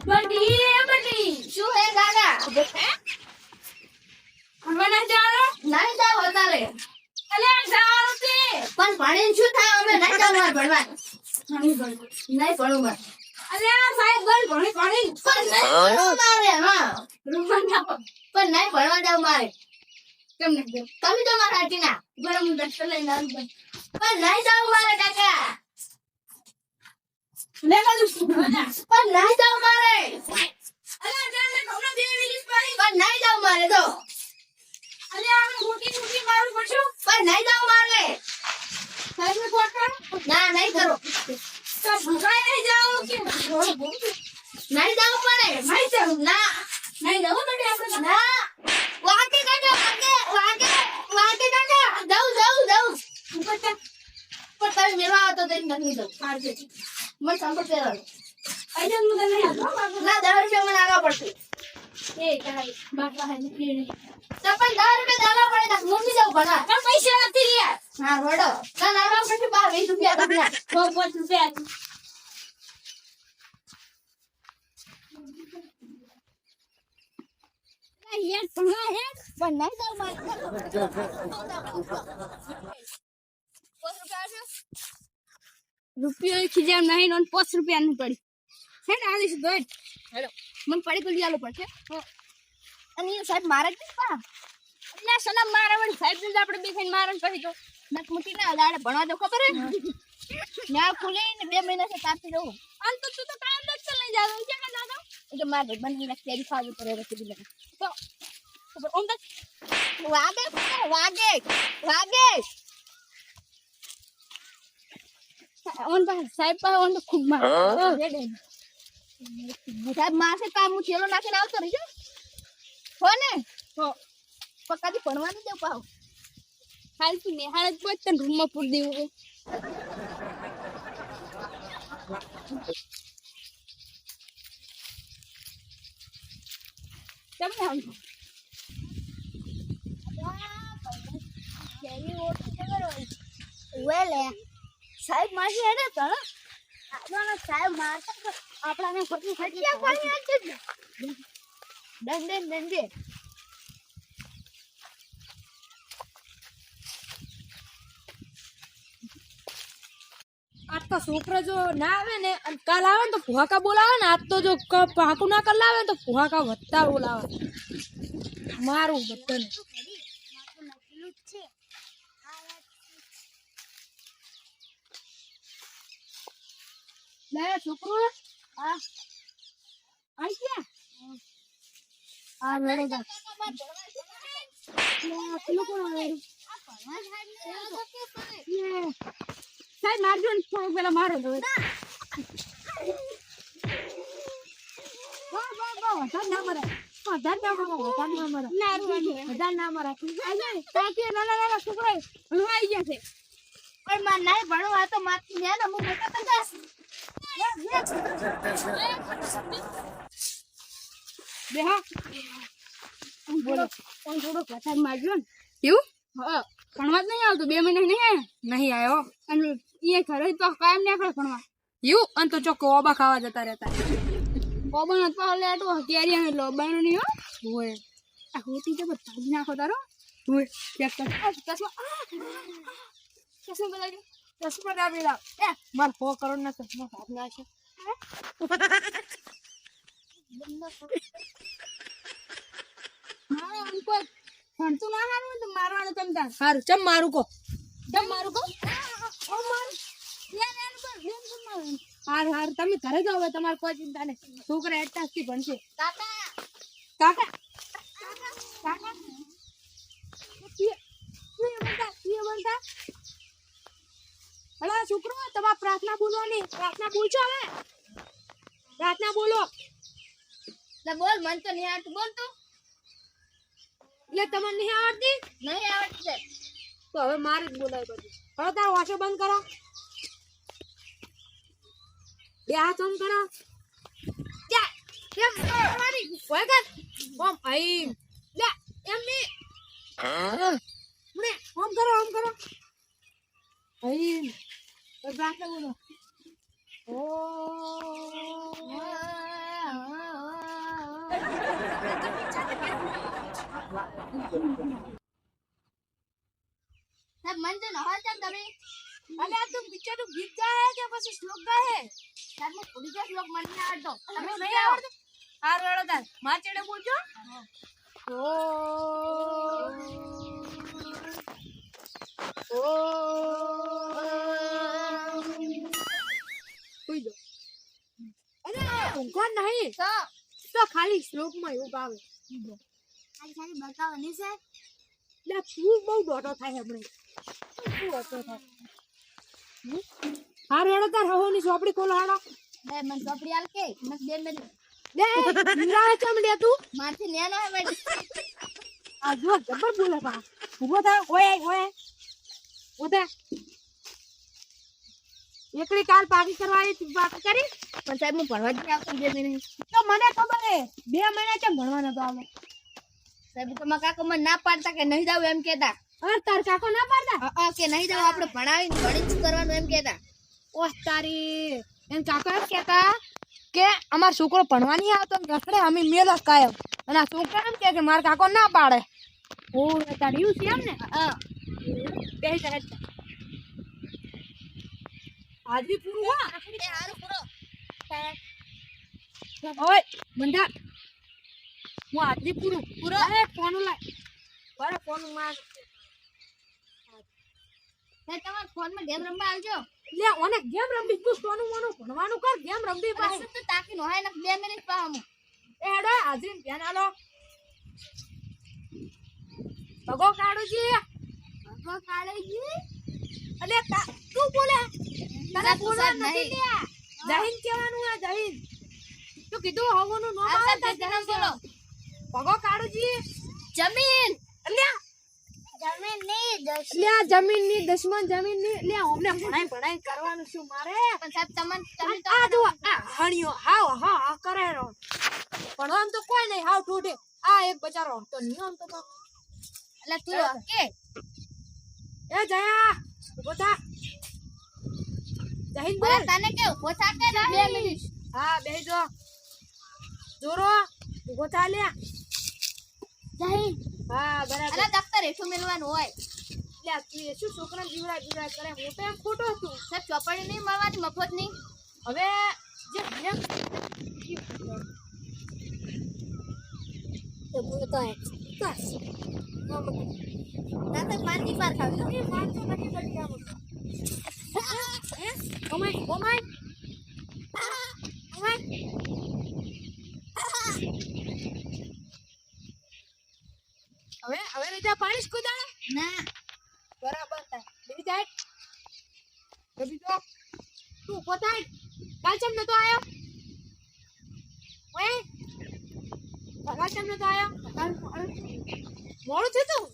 બડી શું હે દાદા અમે ના જાણો નહીં જાવ અત્યારે અલે જાવ તે પણ ભણીને શું થાય અમે નહીં જાવ ભણવા નહીં ભણવું અરે સાહેબ ભણી પણ નહીં મારે હા પણ નહીં ભણવા જાવ મારે કેમ નહીં તમે તો મારા હાટીના ગરમ દસ્ત લઈને આવી પણ નહીં જાવ મારે કાકા લે કાજુ પણ નહીં જાવ મારે અરે જાને ઘણો દે વિલિસ પાડી પણ નહીં જાવ મારે તો અરે આપણે મોટી મારું પડશું પણ નહીં જાવ મારે સાહેબ ને ફોન કરો ના નહીં કરો તો ભગાઈ નહીં જાવ કે નહીં જાવ પડે નહીં જાવ ના નહીં જાવ બેટા આપણે ના વાકે કાકા વાકે કાકા જાવ પણ તમે મેળવા આવતો તો નથી જાવ મારજે મને સંપર્ક કરો આઈજન મને નહીં આવતો ના 10 રૂપિયા મને આગળ પડશે એ કાઈ બાપા હે નીકળી તો પણ 10 રૂપિયા દાલા પડે તો મૂકી જાવ ભલા પણ પૈસા નથી લ્યા હા વડો ના નાના પછી 20 રૂપિયા આપના 5 રૂપિયા યાર ભલા હે પણ નહીં જાવ મારે 5 રૂપિયા ખીજામ નહીં નો 5 રૂપિયા ની પડી હે ને આલી દોડ હેલો મને પડી તો લીયાલો પડશે અને એ સાહેબ મારે જ પા એટલે સલામ મારે વળી સાહેબ ને આપણે બે ખાઈને મારન પછી તો નક મુટી ના દાડે ભણવા દો ખબર હે ના ખુલે ને 2 મહિના से તાપી રહું આમ તો તું તો કામ જ લઈ જાવ કે ના દાદા એટલે મારે બંધી ના કેરી ખાવી પડે રખી દીધા તો ઓમ તો વાગે ઓન સાહેબ પા ઓન તો ખૂબ માર સાહેબ માસે કામ હું થેલો નાખીને આવતો રહીજો હો ને હો પક્કાથી ભણવાનું દેવ પાવ હાલથી નિહાળ જ પોત તને રૂમમાં પૂર દેવું તમને આમ વેલે સાહેબ માસી હેડે તો આપણા સાહેબ મારતા આપણાને ખોટી ખટિયા પાણી આપજે દંડે આજ તો છોકરા જો ના આવે ને અને કાલ આવે ને તો ભુહાકા બોલાવે ને આજ તો જો પાકું ના કર લાવે ને તો ભુહાકા વધતા બોલાવે મારું બધાને લે છોકરો આ આઈ ગયા આ મેડમ પેલો કોણ આવે સાહેબ મારજો ને થોડું પેલા મારો દો ના મરે નાના છોકરા ભણવાઈ ગયા છે પણ માર નહીં ભણવા તો માથી ને હું મોટા તંદાસ બેહા બોલો કોણ થોડો પથાર મારજો ને એવું હા ભણવા જ નહીં આવતું 2 મહિના નહીં આવ્યો અને એ ઘરે તો કાયમ નહીં આપણે ભણવા એવું અને તો ચોખ્ખો ઓબા ખાવા જતા રહેતા ઓબા તો એટલે આટલું હથિયારી અને લોબાનું નહીં હોય આ હોતી જબર ભાગી નાખો તારો હોય ચશ્મા બદલાવી ચશ્મા દાબી લાવ મારે 100 કરોડ ના ચશ્મા ભાગ ના છે હા અંકો ભણતું ના હારું તો મારવાનું તમ તાર હારું ચમ મારું કો ઓ માર હાર તમે ઘરે જાઓ હવે તમારે કોઈ ચિંતા નહીં છોકરા એટલા થી ભણશે કાકા અલા છોકરો તમારે પ્રાર્થના બોલવાની પ્રાર્થના બોલજો હવે પ્રાર્થના બોલો બોલ મન તો નહીં આવતું બોલ તું એટલે તમને નહીં આવડતી નહીં આવડતી તો હવે મારે જ બોલાય બધું હવે તારો વાંચો બંધ કરો બે હાથ ઓમ કરો કેમ કરવાની હોય કર ઓમ આઈ લે એમ ની મને ઓમ કરો આઈ પ્રાર્થના બોલો ઓમ સાહેબ મન તો નહોતા કેમ તમે અલે આ તું પિક્ચર નું ગીત ગાય કે પછી શ્લોક ગાય સાહેબ હું થોડી જો શ્લોક મને નહીં આવડતો તમે તમે નહીં નહીં આવડતો આવડતું હાર વેળો તાર માર ચેડે બોલજો કોઈ જો અરે ઊંઘવા નહીં તો ખાલી શ્લોકમાં એવું ગાવે ખાલી બતાવવાની છે લે તું બહુ ડોટો થાય હમણે શું ડોટો થાય હાર વેળો તાર હવોની ચોપડી ખોલો હાડો બે મને ચોપડી આલ કે મને બે મિનિટ લે નિરાળે ચમ લે તું મારથી નેનો હે મેં આ જો જબર બોલે બા ઉભો થા ઓય ઉધે એકડી કાલ પાકી કરવા આવી તું પાકી કરી પણ સાહેબ હું ભણવા જ નહીં આવતો 2 મિનિટ તો મને ખબર હે 2 મહિના કેમ ભણવાનો તો આવે સાહેબ તો મારા કાકો મને ના પાડતા કે નહીં જાવ એમ કહેતા અરે તાર કાકો ના પાડતા કે નહીં જાવ આપણે ભણાવીને ભણીને શું કરવાનું એમ કહેતા ઓહ તારી એમ કાકો એમ કહેતા કે અમાર છોકરો ભણવા નહીં આવતો ને રખડે અમે મેલ કાયમ અને આ છોકરા એમ કે માર કાકો ના પાડે ઓ તારી એવું છે એમ ને બે જાય આજથી પૂરું હા એ હારું પૂરો ઓય બંધા હું આજથી પૂરું પૂરો અરે ફોન લાય બરાબર ફોન માં સાહેબ તમારા ફોનમાં ગેમ રમવા આવજો લે ઓને ગેમ રમવી તું સોનું મોનું ભણવાનું કર ગેમ રમવી પાહે તો તાકી નો હે ને 2 મિનિટ પાહમ એ હેડો હાજરીન ધ્યાન આલો ભગો કાઢુજી ભગો કાળેજી અલે તું બોલે તને તું બોલવા સાહેબ નથી નહીં. લે જહીન કેવાનું આ જહીન તું કીધું હવોનું નો આ આવે સાહેબ જરા બોલો ભગો કાઢુજી જમીન અલ્યા જમીન ની દસ લ્યા જમીન ની દશમન જમીન ની લ્યા અમને ભણાઈ કરવાનું શું મારે પણ સાહેબ તમે તો આ જો આ હણિયો હાવ હા હા કરે રો ભણવાનું તો કોઈ નહીં હાવ ઠોઠે આ એક બચારો તો નિયમ તો એટલે તું કે એ જયા ઉભો થા જહીન બોલ બોલ તને કે ઓછા કે 2 મિનિટ હા બેહી જો જોરો ઉભો થા લ્યા જઈ હા બરાબર અલા દફતર હેઠું મેલવાનું હોય લ્યા તું એ શું છોકરા જીવડા કરે હું તો એમ ખોટો હતું સાહેબ ચોપડી નહીં મળવાની મફત નહીં હવે જે નિયમ તો બોલતો હે બસ ના તો પાણી પાર ખાવી એ વાત તો નથી કરતી આમ હે ઓમાય ઓમાય ઓમાય હવે રીતા પાણી કુદાડે ના બરાબર થાય બેસી જાય બેસી જો તું ઉભો થાય કાલ ચમ નતો આયો ઓય કાલ ચમ નતો આયો મોડું થયું તું